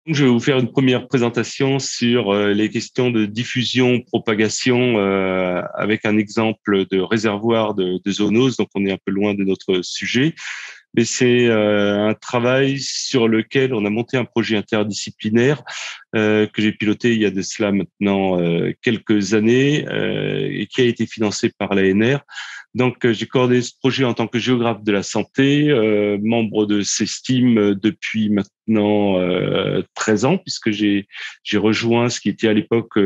Je vais vous faire une première présentation sur les questions de diffusion, propagation, avec un exemple de réservoir de zoonose. Donc, on est un peu loin de notre sujet, mais c'est un travail sur lequel on a monté un projet interdisciplinaire que j'ai piloté il y a de cela maintenant quelques années et qui a été financé par l'ANR. Donc, j'ai coordonné ce projet en tant que géographe de la santé, membre de CESTIM depuis maintenant 13 ans, puisque j'ai rejoint ce qui était à l'époque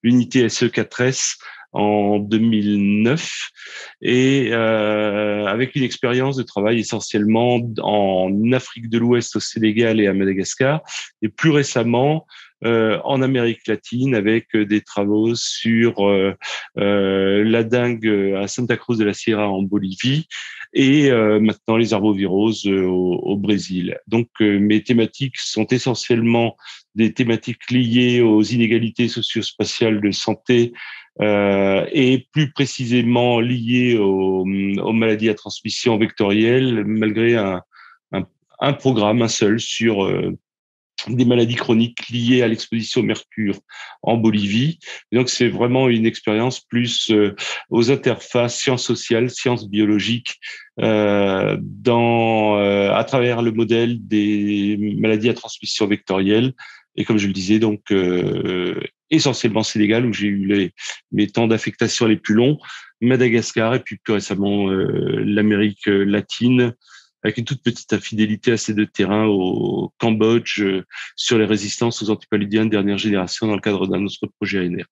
l'unité SE4S en 2009 et avec une expérience de travail essentiellement en Afrique de l'Ouest, au Sénégal et à Madagascar, et plus récemment en Amérique latine avec des travaux sur la dengue à Santa Cruz de la Sierra en Bolivie et maintenant les arboviroses au Brésil. Donc mes thématiques sont essentiellement des thématiques liées aux inégalités socio-spatiales de santé et plus précisément liées aux maladies à transmission vectorielle, malgré un, un programme, un seul, sur des maladies chroniques liées à l'exposition au mercure en Bolivie. Et donc, c'est vraiment une expérience plus aux interfaces sciences sociales, sciences biologiques, à travers le modèle des maladies à transmission vectorielle. Et comme je le disais, donc essentiellement Sénégal, où j'ai eu mes temps d'affectation les plus longs, Madagascar et puis plus récemment l'Amérique latine, avec une toute petite infidélité à ces deux terrains au Cambodge, sur les résistances aux antipaludiens de dernière génération dans le cadre d'un autre projet ANR.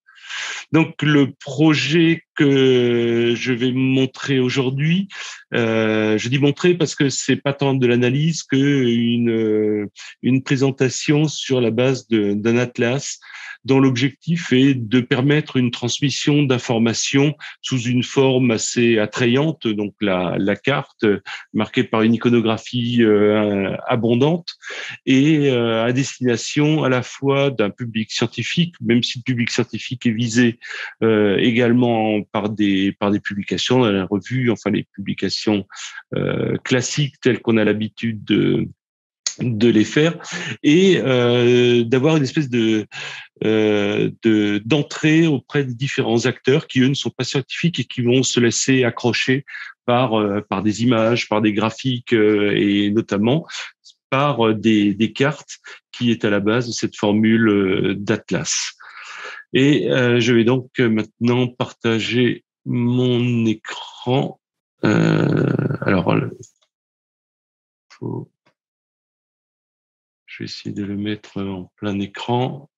Donc le projet que je vais montrer aujourd'hui, je dis montrer parce que c'est pas tant de l'analyse que une présentation sur la base d'un atlas dont l'objectif est de permettre une transmission d'informations sous une forme assez attrayante, donc la carte marquée par une iconographie abondante et à destination à la fois d'un public scientifique, même si le public scientifique est visé également par des publications dans la revue, enfin les publications classiques telles qu'on a l'habitude de les faire, et d'avoir une espèce d'entrée auprès des différents acteurs qui eux ne sont pas scientifiques et qui vont se laisser accrocher par des images, par des graphiques et notamment par des cartes qui est à la base de cette formule d'Atlas. Et je vais donc maintenant partager mon écran. Alors, je vais essayer de le mettre en plein écran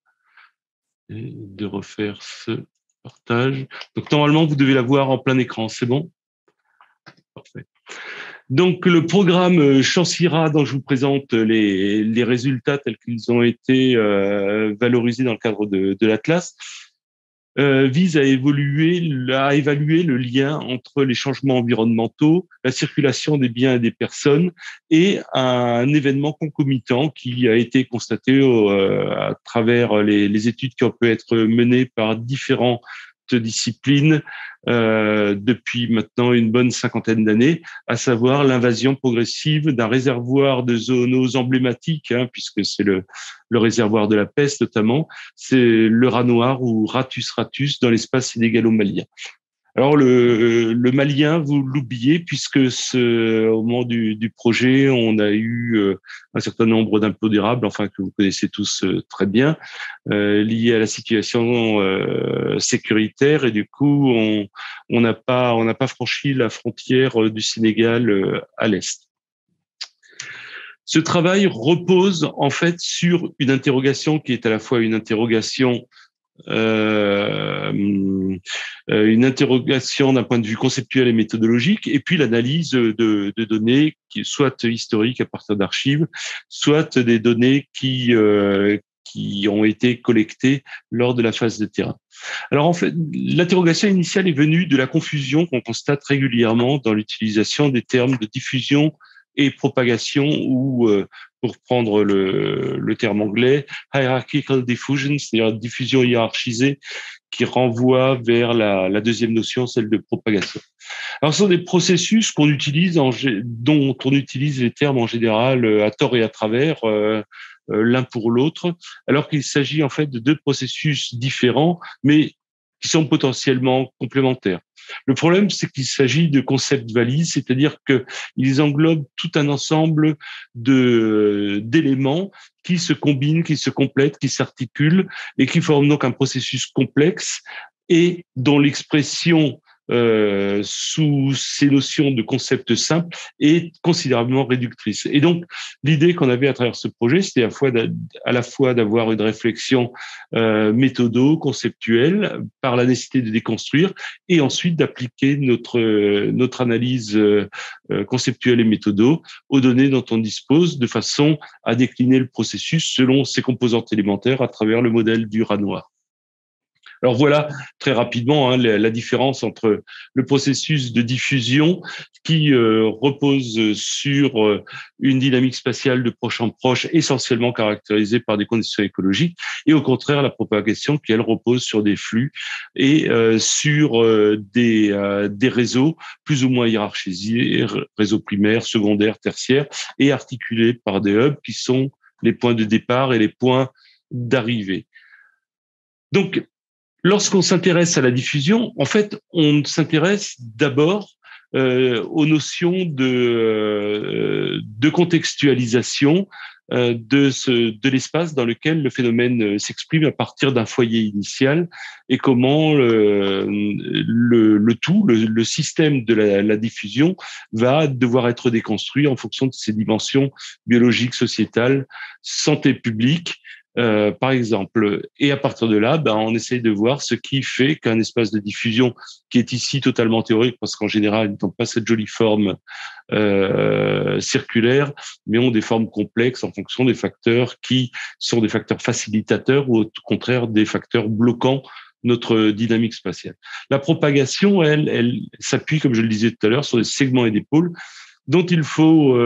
et de refaire ce partage. Donc, normalement, vous devez la voir en plein écran. C'est bon? Parfait. Donc, le programme Chancira, dont je vous présente les résultats tels qu'ils ont été valorisés dans le cadre de l'Atlas, vise à évaluer le lien entre les changements environnementaux, la circulation des biens et des personnes et un événement concomitant qui a été constaté à travers les études qui ont pu être menées par différents disciplines depuis maintenant une bonne cinquantaine d'années, à savoir l'invasion progressive d'un réservoir de zoonoses emblématique, puisque c'est le réservoir de la peste notamment, c'est le rat noir ou Ratus ratus dans l'espace sénégalo-malien. Alors le malien, vous l'oubliez puisque au moment du projet, on a eu un certain nombre d'impondérables, enfin que vous connaissez tous très bien, liés à la situation sécuritaire et du coup on n'a pas franchi la frontière du Sénégal à l'est. Ce travail repose en fait sur une interrogation qui est à la fois une interrogation d'un point de vue conceptuel et méthodologique, et puis l'analyse de données qui soit historiques à partir d'archives, soit des données qui ont été collectées lors de la phase de terrain. Alors en fait, l'interrogation initiale est venue de la confusion qu'on constate régulièrement dans l'utilisation des termes de diffusion et propagation, ou pour prendre le terme anglais, hierarchical diffusion, c'est-à-dire diffusion hiérarchisée, qui renvoie vers la deuxième notion, celle de propagation. Alors, ce sont des processus dont on utilise les termes en général à tort et à travers, l'un pour l'autre, alors qu'il s'agit en fait de deux processus différents, mais qui sont potentiellement complémentaires. Le problème, c'est qu'il s'agit de concepts valises, c'est-à-dire qu'ils englobent tout un ensemble d'éléments qui se combinent, qui se complètent, qui s'articulent et qui forment donc un processus complexe et dont l'expression sous ces notions de concepts simples est considérablement réductrice. Et donc, l'idée qu'on avait à travers ce projet, c'était à la fois d'avoir une réflexion méthodo-conceptuelle par la nécessité de déconstruire et ensuite d'appliquer notre analyse conceptuelle et méthodo aux données dont on dispose de façon à décliner le processus selon ses composantes élémentaires à travers le modèle du rat noir. Alors voilà très rapidement la différence entre le processus de diffusion qui repose sur une dynamique spatiale de proche en proche essentiellement caractérisée par des conditions écologiques et au contraire la propagation qui elle repose sur des flux et sur des réseaux plus ou moins hiérarchisés, réseaux primaires, secondaires, tertiaires et articulés par des hubs qui sont les points de départ et les points d'arrivée. Donc, lorsqu'on s'intéresse à la diffusion, en fait, on s'intéresse d'abord aux notions de contextualisation de l'espace dans lequel le phénomène s'exprime à partir d'un foyer initial et comment le système de la diffusion va devoir être déconstruit en fonction de ses dimensions biologiques, sociétales, santé publique, par exemple. Et à partir de là, on essaye de voir ce qui fait qu'un espace de diffusion qui est ici totalement théorique, parce qu'en général, ils n'ont pas cette jolie forme circulaire, mais ont des formes complexes en fonction des facteurs qui sont des facteurs facilitateurs ou au contraire des facteurs bloquants notre dynamique spatiale. La propagation, elle s'appuie, comme je le disais tout à l'heure, sur des segments et des pôles dont il faut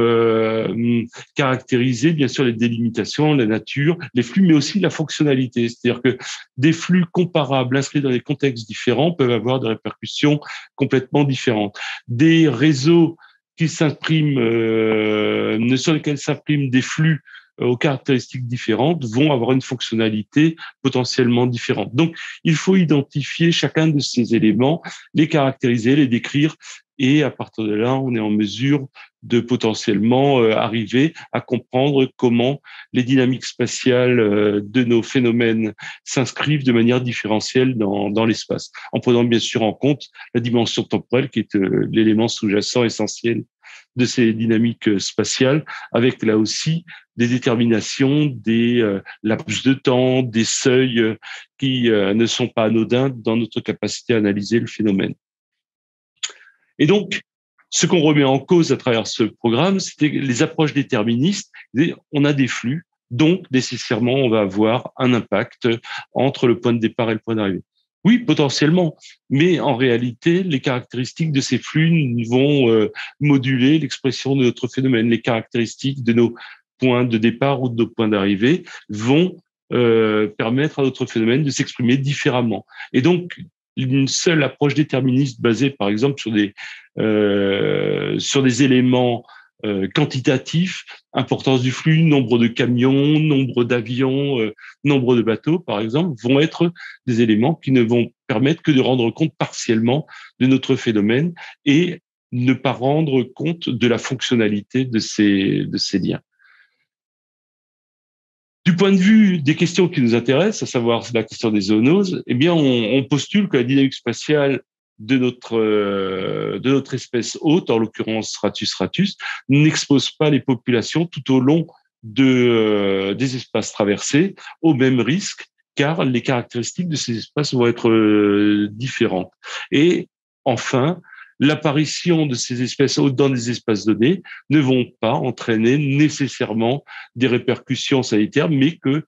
caractériser bien sûr les délimitations, la nature, les flux, mais aussi la fonctionnalité. C'est-à-dire que des flux comparables inscrits dans des contextes différents peuvent avoir des répercussions complètement différentes. Des réseaux qui s'impriment, sur lesquels s'impriment des flux aux caractéristiques différentes vont avoir une fonctionnalité potentiellement différente. Donc, il faut identifier chacun de ces éléments, les caractériser, les décrire, et à partir de là, on est en mesure de potentiellement arriver à comprendre comment les dynamiques spatiales de nos phénomènes s'inscrivent de manière différentielle dans l'espace, en prenant bien sûr en compte la dimension temporelle qui est l'élément sous-jacent essentiel de ces dynamiques spatiales, avec là aussi des déterminations, des laps de temps, des seuils qui ne sont pas anodins dans notre capacité à analyser le phénomène. Et donc, ce qu'on remet en cause à travers ce programme, c'était les approches déterministes. On a des flux, donc nécessairement, on va avoir un impact entre le point de départ et le point d'arrivée. Oui, potentiellement, mais en réalité, les caractéristiques de ces flux vont moduler l'expression de notre phénomène. Les caractéristiques de nos points de départ ou de nos points d'arrivée vont permettre à notre phénomène de s'exprimer différemment. Et donc, une seule approche déterministe basée, par exemple, sur des éléments quantitatifs, importance du flux, nombre de camions, nombre d'avions, nombre de bateaux, par exemple, vont être des éléments qui ne vont permettre que de rendre compte partiellement de notre phénomène et ne pas rendre compte de la fonctionnalité de ces liens. Du point de vue des questions qui nous intéressent, à savoir la question des zoonoses, eh bien, on postule que la dynamique spatiale de notre espèce hôte, en l'occurrence Ratus ratus, n'expose pas les populations tout au long des espaces traversés au même risque, car les caractéristiques de ces espaces vont être différentes. Et enfin, l'apparition de ces espèces hôtes dans des espaces donnés ne vont pas entraîner nécessairement des répercussions sanitaires, mais que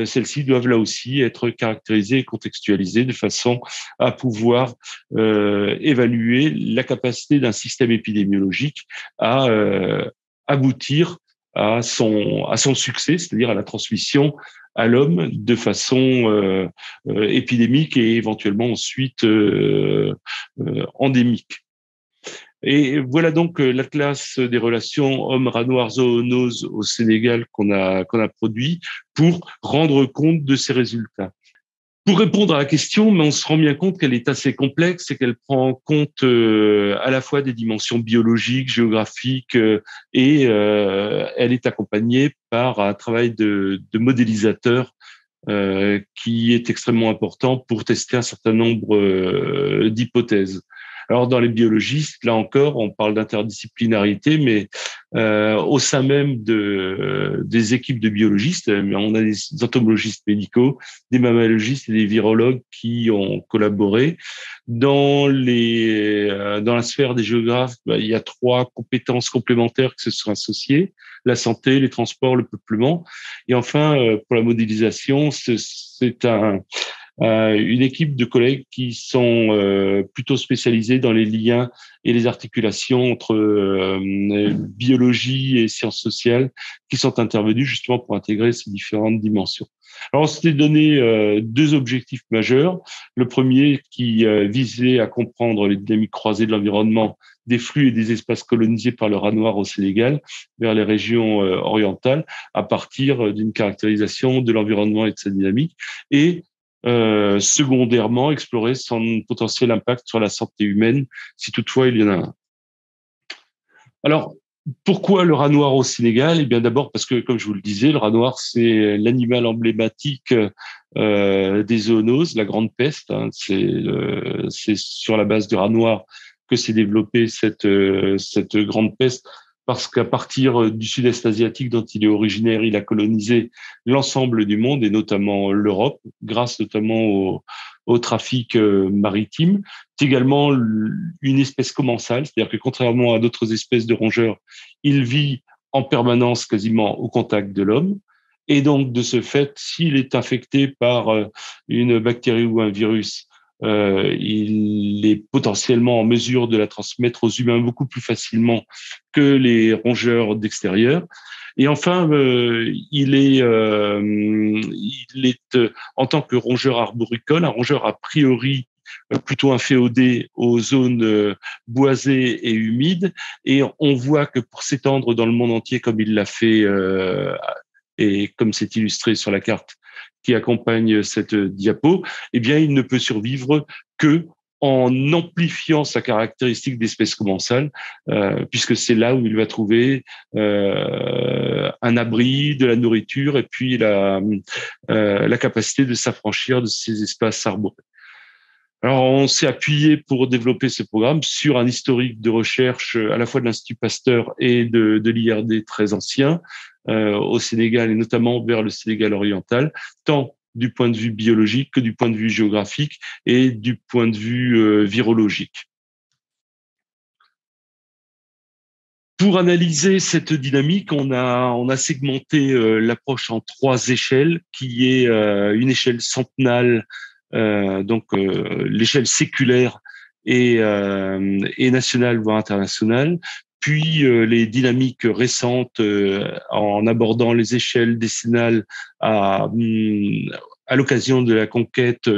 celles-ci doivent là aussi être caractérisées et contextualisées de façon à pouvoir évaluer la capacité d'un système épidémiologique à aboutir à son succès, c'est-à-dire à la transmission à l'homme de façon épidémique et éventuellement ensuite endémique. Et voilà donc l'atlas des relations hommes-rats noirs zoonoses au Sénégal qu'on a produit pour rendre compte de ces résultats. Pour répondre à la question, mais on se rend bien compte qu'elle est assez complexe et qu'elle prend en compte à la fois des dimensions biologiques, géographiques et elle est accompagnée par un travail de modélisateur qui est extrêmement important pour tester un certain nombre d'hypothèses. Alors dans les biologistes, là encore, on parle d'interdisciplinarité, mais au sein même des équipes de biologistes, on a des entomologistes médicaux, des mammalogistes et des virologues qui ont collaboré. Dans la sphère des géographes, il y a trois compétences complémentaires qui se sont associées: la santé, les transports, le peuplement. Et enfin, pour la modélisation, c'est une équipe de collègues qui sont plutôt spécialisés dans les liens et les articulations entre biologie et sciences sociales, qui sont intervenus justement pour intégrer ces différentes dimensions. Alors, on s'était donné deux objectifs majeurs. Le premier qui visait à comprendre les dynamiques croisées de l'environnement, des flux et des espaces colonisés par le rat noir au Sénégal vers les régions orientales à partir d'une caractérisation de l'environnement et de sa dynamique. Et secondairement, explorer son potentiel impact sur la santé humaine, si toutefois il y en a un. Alors, pourquoi le rat noir au Sénégal? Eh bien, d'abord parce que, comme je vous le disais, le rat noir, c'est l'animal emblématique des zoonoses, la grande peste. Hein. C'est sur la base du rat noir que s'est développée cette grande peste, parce qu'à partir du sud-est asiatique dont il est originaire, il a colonisé l'ensemble du monde et notamment l'Europe, grâce notamment au trafic maritime. C'est également une espèce commensale, c'est-à-dire que contrairement à d'autres espèces de rongeurs, il vit en permanence quasiment au contact de l'homme. Et donc, de ce fait, s'il est infecté par une bactérie ou un virus, il est potentiellement en mesure de la transmettre aux humains beaucoup plus facilement que les rongeurs d'extérieur. Et enfin, il est en tant que rongeur arboricole, un rongeur a priori plutôt inféodé aux zones boisées et humides. Et on voit que pour s'étendre dans le monde entier, comme il l'a fait et comme c'est illustré sur la carte qui accompagne cette diapo, eh bien, il ne peut survivre que en amplifiant sa caractéristique d'espèce commensale, puisque c'est là où il va trouver un abri, de la nourriture et puis la capacité de s'affranchir de ces espaces arborés. Alors, on s'est appuyé pour développer ce programme sur un historique de recherche à la fois de l'Institut Pasteur et de l'IRD très ancien au Sénégal et notamment vers le Sénégal oriental, tant du point de vue biologique que du point de vue géographique et du point de vue virologique. Pour analyser cette dynamique, on a segmenté l'approche en trois échelles, qui est une échelle centenale, donc l'échelle séculaire et nationale voire internationale, puis les dynamiques récentes en abordant les échelles décennales à l'occasion de la conquête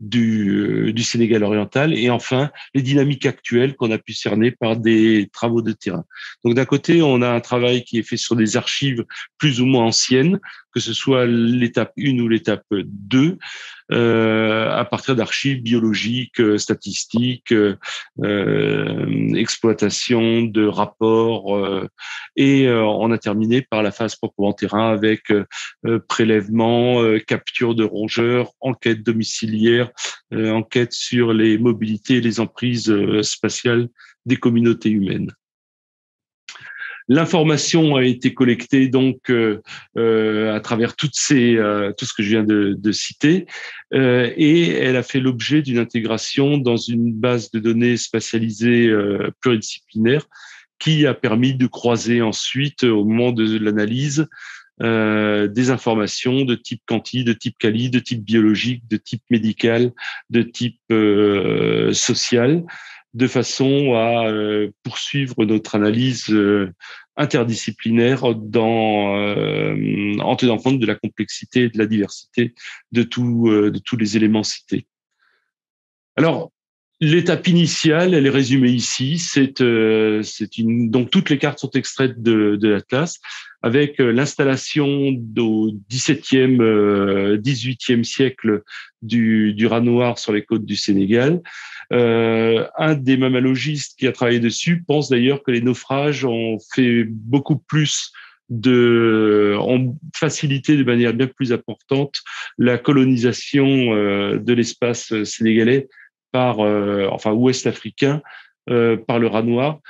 du Sénégal oriental, et enfin les dynamiques actuelles qu'on a pu cerner par des travaux de terrain. Donc d'un côté, on a un travail qui est fait sur des archives plus ou moins anciennes, que ce soit l'étape 1 ou l'étape 2, à partir d'archives biologiques, statistiques, exploitation de rapports, et on a terminé par la phase proprement terrain avec prélèvement, capture de rongeurs, enquête domiciliaire, enquête sur les mobilités et les emprises spatiales des communautés humaines. L'information a été collectée donc à travers tout ce que je viens de citer, et elle a fait l'objet d'une intégration dans une base de données spatialisée pluridisciplinaire qui a permis de croiser ensuite, au moment de l'analyse, des informations de type quanti, de type quali, de type biologique, de type médical, de type social, de façon à poursuivre notre analyse interdisciplinaire en tenant compte de la complexité et de la diversité de tous les éléments cités. Alors, L'étape initiale, elle est résumée ici. Donc toutes les cartes sont extraites de l'Atlas avec l'installation au XVIIe, XVIIIe siècle du rat noir sur les côtes du Sénégal. Un des mammalogistes qui a travaillé dessus pense d'ailleurs que les naufrages ont fait beaucoup plus ont facilité de manière bien plus importante la colonisation de l'espace sénégalais enfin ouest africain, par le rat noir,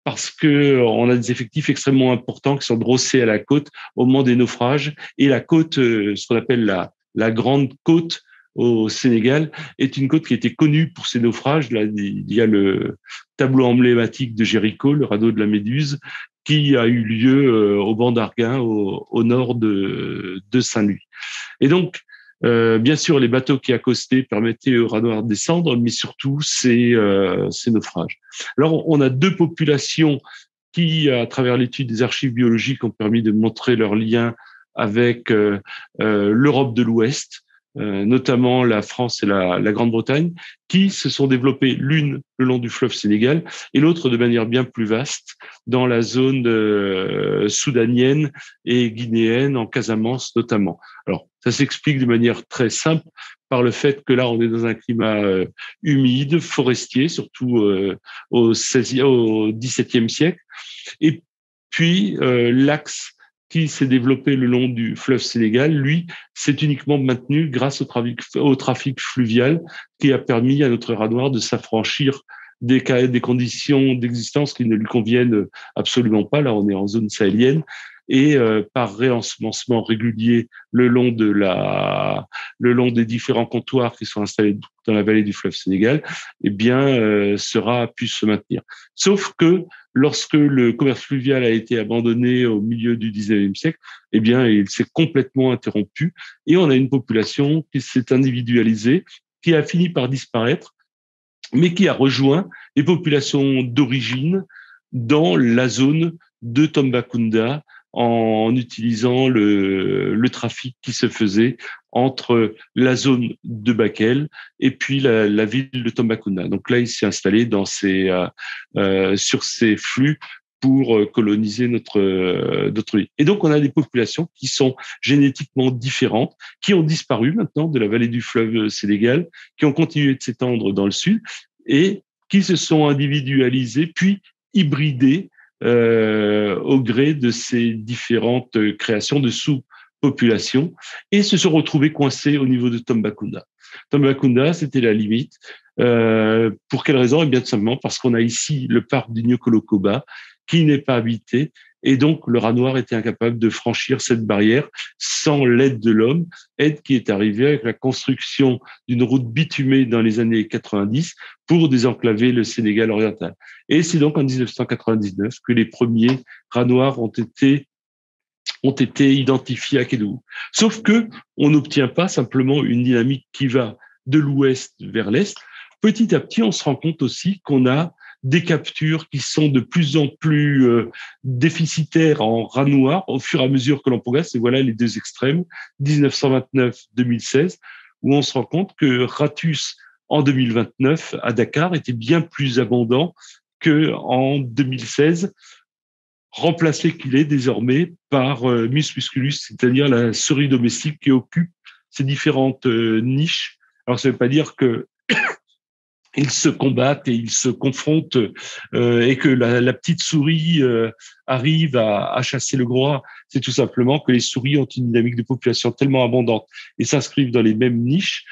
parce que on a des effectifs extrêmement importants qui sont brossés à la côte au moment des naufrages. Et la côte, ce qu'on appelle la grande côte au Sénégal, est une côte qui était connue pour ses naufrages. Là, il y a le tableau emblématique de Jéricho, le radeau de la Méduse, qui a eu lieu au banc d'Arguin, au nord de Saint-Louis. Et donc, bien sûr, les bateaux qui accostaient permettaient aux rats noirs de descendre, mais surtout ces naufrages. Alors, on a deux populations qui, à travers l'étude des archives biologiques, ont permis de montrer leur lien avec l'Europe de l'Ouest, notamment la France et la Grande-Bretagne, qui se sont développées l'une le long du fleuve Sénégal et l'autre de manière bien plus vaste dans la zone soudanienne et guinéenne, en Casamance notamment. Alors, ça s'explique de manière très simple par le fait que là, on est dans un climat humide, forestier, surtout au XVIIe siècle. Et puis, l'axe qui s'est développé le long du fleuve Sénégal, lui, s'est uniquement maintenu grâce au trafic fluvial qui a permis à notre rat noir de s'affranchir des conditions d'existence qui ne lui conviennent absolument pas. Là, on est en zone sahélienne. Et par réensemencement régulier le long des différents comptoirs qui sont installés dans la vallée du fleuve Sénégal, eh bien, ce rat a pu se maintenir. Sauf que lorsque le commerce fluvial a été abandonné au milieu du XIXe siècle, eh bien, il s'est complètement interrompu et on a une population qui s'est individualisée, qui a fini par disparaître, mais qui a rejoint les populations d'origine dans la zone de Tambacounda en utilisant le trafic qui se faisait entre la zone de Bakel et puis la ville de Tambacounda. Donc là, il s'est installé sur ces flux pour coloniser notre île. Et donc, on a des populations qui sont génétiquement différentes, qui ont disparu maintenant de la vallée du fleuve Sénégal, qui ont continué de s'étendre dans le sud et qui se sont individualisées, puis hybridées au gré de ces différentes créations de sous-populations et se sont retrouvées coincées au niveau de Tambacounda. Tambacounda, c'était la limite. Pour quelle raison? Eh bien, tout simplement parce qu'on a ici le parc du Niokolo-Koba qui n'est pas habité et donc le rat noir était incapable de franchir cette barrière sans l'aide de l'homme, aide qui est arrivée avec la construction d'une route bitumée dans les années 90 pour désenclaver le Sénégal oriental. Et c'est donc en 1999 que les premiers rats noirs ont été identifiés à Kédougou. Sauf que on n'obtient pas simplement une dynamique qui va de l'ouest vers l'est. Petit à petit, on se rend compte aussi qu'on a des captures qui sont de plus en plus déficitaires en rats noirs au fur et à mesure que l'on progresse. Et voilà les deux extrêmes, 1929-2016, où on se rend compte que Ratus, en 2029, à Dakar, était bien plus abondant qu'en 2016, remplacé qu'il est désormais par Mus musculus, c'est-à-dire la souris domestique qui occupe ces différentes niches. Alors, ça ne veut pas dire que ils se combattent et ils se confrontent et que la petite souris arrive à chasser le gros rat. C'est tout simplement que les souris ont une dynamique de population tellement abondante et s'inscrivent dans les mêmes niches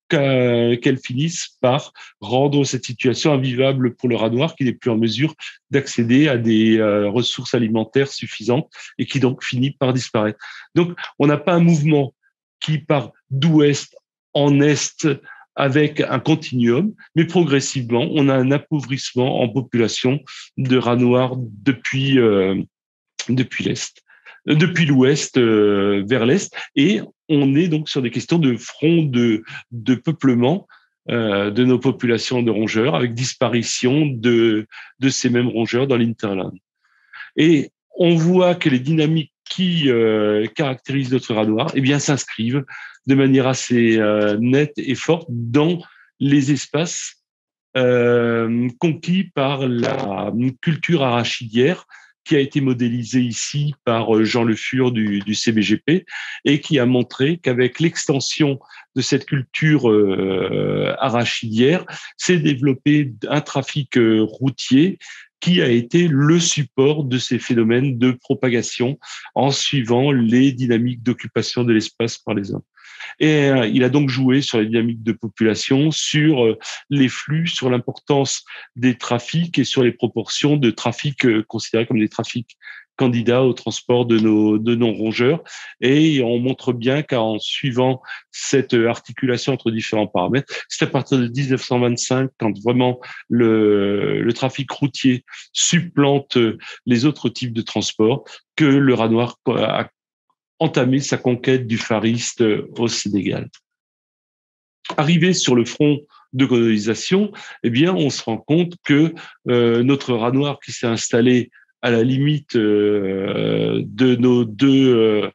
qu'elles finissent par rendre cette situation invivable pour le rat noir qui n'est plus en mesure d'accéder à des ressources alimentaires suffisantes et qui donc finit par disparaître. Donc, on n'a pas un mouvement qui part d'ouest en est avec un continuum, mais progressivement, on a un appauvrissement en population de rats noirs depuis l'Est, depuis l'Ouest vers l'Est, et on est donc sur des questions de front de peuplement de nos populations de rongeurs, avec disparition de ces mêmes rongeurs dans l'hinterland. Et on voit que les dynamiques qui caractérisent notre rat noir, eh bien, s'inscrivent de manière assez nette et forte dans les espaces conquis par la culture arachidière qui a été modélisée ici par Jean Le Fur du CBGP et qui a montré qu'avec l'extension de cette culture arachidière, s'est développé un trafic routier qui a été le support de ces phénomènes de propagation en suivant les dynamiques d'occupation de l'espace par les hommes. Et il a donc joué sur les dynamiques de population, sur les flux, sur l'importance des trafics et sur les proportions de trafics considérés comme des trafics candidats au transport de nos rongeurs. Et on montre bien qu'en suivant cette articulation entre différents paramètres, c'est à partir de 1925, quand vraiment le trafic routier supplante les autres types de transport, que le rat noir a entamé sa conquête du Far East au Sénégal. Arrivé sur le front de colonisation, eh bien, on se rend compte que notre rat noir qui s'est installé à la limite de nos deux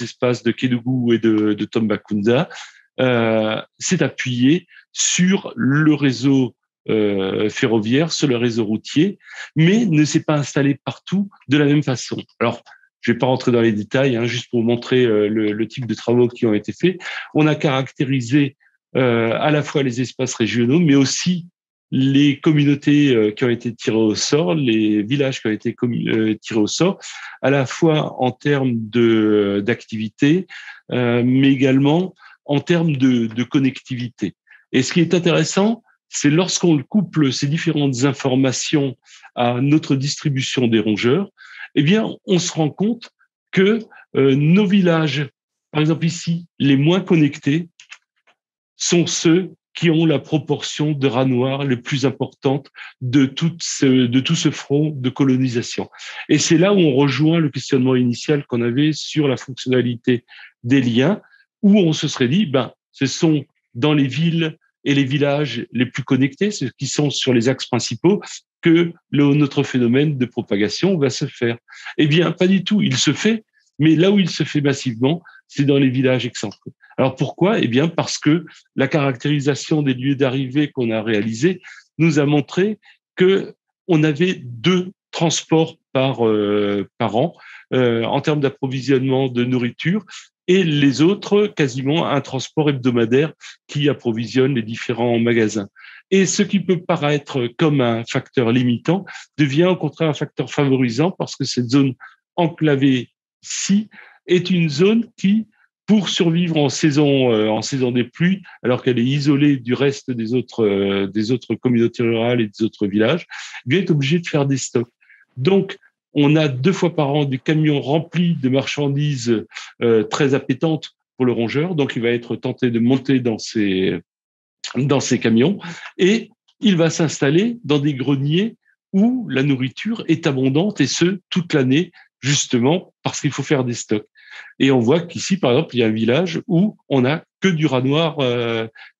espaces de Kédougou et de Tambacounda s'est appuyé sur le réseau ferroviaire, sur le réseau routier, mais ne s'est pas installé partout de la même façon. Alors, je ne vais pas rentrer dans les détails, juste pour vous montrer le type de travaux qui ont été faits. On a caractérisé à la fois les espaces régionaux, mais aussi les communautés qui ont été tirées au sort, les villages qui ont été tirés au sort, à la fois en termes d'activité, mais également en termes de connectivité. Et ce qui est intéressant, c'est lorsqu'on couple ces différentes informations à notre distribution des rongeurs, eh bien, on se rend compte que nos villages, par exemple ici, les moins connectés, sont ceux qui ont la proportion de rats noirs les plus importante de tout ce front de colonisation. Et c'est là où on rejoint le questionnement initial qu'on avait sur la fonctionnalité des liens, où on se serait dit, ce sont dans les villes et les villages les plus connectés, ceux qui sont sur les axes principaux, que notre phénomène de propagation va se faire. Eh bien, pas du tout. Il se fait, mais là où il se fait massivement, c'est dans les villages excentrés. Alors pourquoi ? Eh bien, parce que la caractérisation des lieux d'arrivée qu'on a réalisé nous a montré que on avait 2 transports par an en termes d'approvisionnement de nourriture, et les autres, quasiment un transport hebdomadaire qui approvisionne les différents magasins. Et ce qui peut paraître comme un facteur limitant devient au contraire un facteur favorisant, parce que cette zone enclavée-ci est une zone qui, pour survivre en saison des pluies, alors qu'elle est isolée du reste des autres communautés rurales et des autres villages, bien est obligée de faire des stocks. Donc, on a 2 fois par an des camions remplis de marchandises très appétantes pour le rongeur. Donc, il va être tenté de monter dans ces camions et il va s'installer dans des greniers où la nourriture est abondante, et ce, toute l'année, justement parce qu'il faut faire des stocks. Et on voit qu'ici, par exemple, il y a un village où on n'a que du rat noir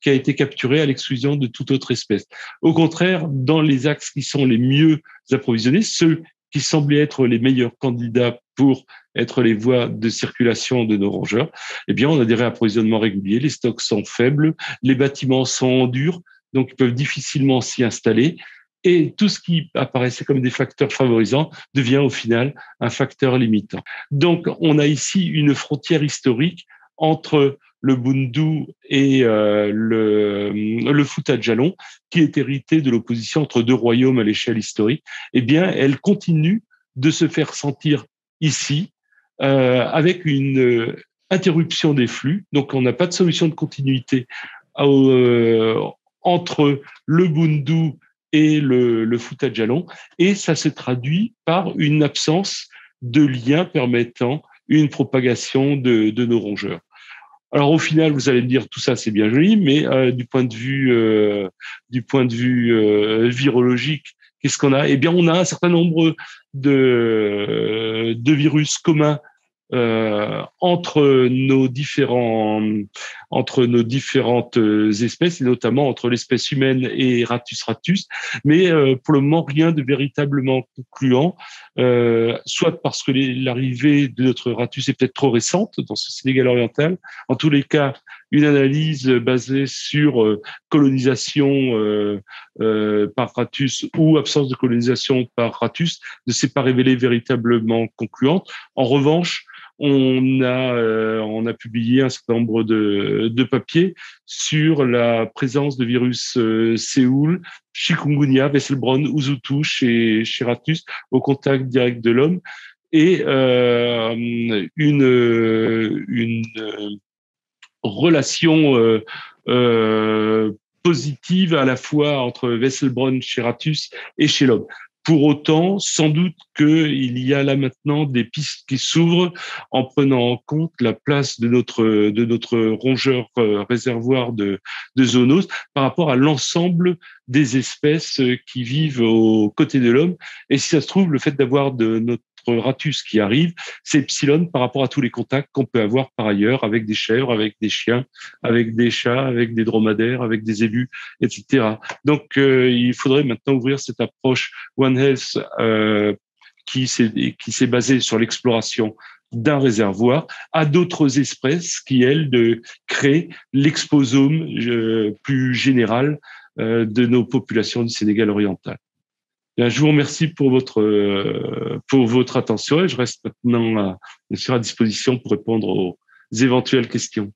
qui a été capturé à l'exclusion de toute autre espèce. Au contraire, dans les axes qui sont les mieux approvisionnés, ceux qui semblaient être les meilleurs candidats pour être les voies de circulation de nos rongeurs, eh bien, on a des réapprovisionnements réguliers, les stocks sont faibles, les bâtiments sont durs, donc ils peuvent difficilement s'y installer. Et tout ce qui apparaissait comme des facteurs favorisants devient au final un facteur limitant. Donc, on a ici une frontière historique entre le Bundu et le Fouta Djallon, qui est hérité de l'opposition entre 2 royaumes à l'échelle historique. Eh bien, elle continue de se faire sentir ici, avec une interruption des flux. Donc, on n'a pas de solution de continuité entre le Bundu et le Fouta Djallon, et ça se traduit par une absence de lien permettant une propagation de nos rongeurs. Alors au final, vous allez me dire tout ça c'est bien joli, mais du point de vue virologique, qu'est-ce qu'on a ? Eh bien, on a un certain nombre de virus communs entre entre nos différentes espèces, et notamment entre l'espèce humaine et Ratus ratus, mais pour le moment, rien de véritablement concluant, soit parce que l'arrivée de notre Ratus est peut-être trop récente dans ce Sénégal oriental, en tous les cas, une analyse basée sur colonisation par Ratus ou absence de colonisation par Ratus ne s'est pas révélée véritablement concluante. En revanche, on a publié un certain nombre de papiers sur la présence de virus Séoul, chikungunya, Wesselbronn, Uzutu chez Ratus au contact direct de l'homme, et une relation positive à la fois entre Wesselbronn chez Ratus et chez l'homme. Pour autant, sans doute qu'il y a là maintenant des pistes qui s'ouvrent en prenant en compte la place de notre rongeur réservoir de zoonoses par rapport à l'ensemble des espèces qui vivent aux côtés de l'homme. Et si ça se trouve, le fait d'avoir de notre Ratus qui arrive, c'est epsilon par rapport à tous les contacts qu'on peut avoir par ailleurs avec des chèvres, avec des chiens, avec des chats, avec des dromadaires, avec des zébus, etc. Donc, il faudrait maintenant ouvrir cette approche One Health qui s'est basée sur l'exploration d'un réservoir à d'autres espèces qui, elles, créent l'exposome plus général de nos populations du Sénégal oriental. Bien, je vous remercie pour votre attention et je reste maintenant bien sûr à disposition pour répondre aux éventuelles questions.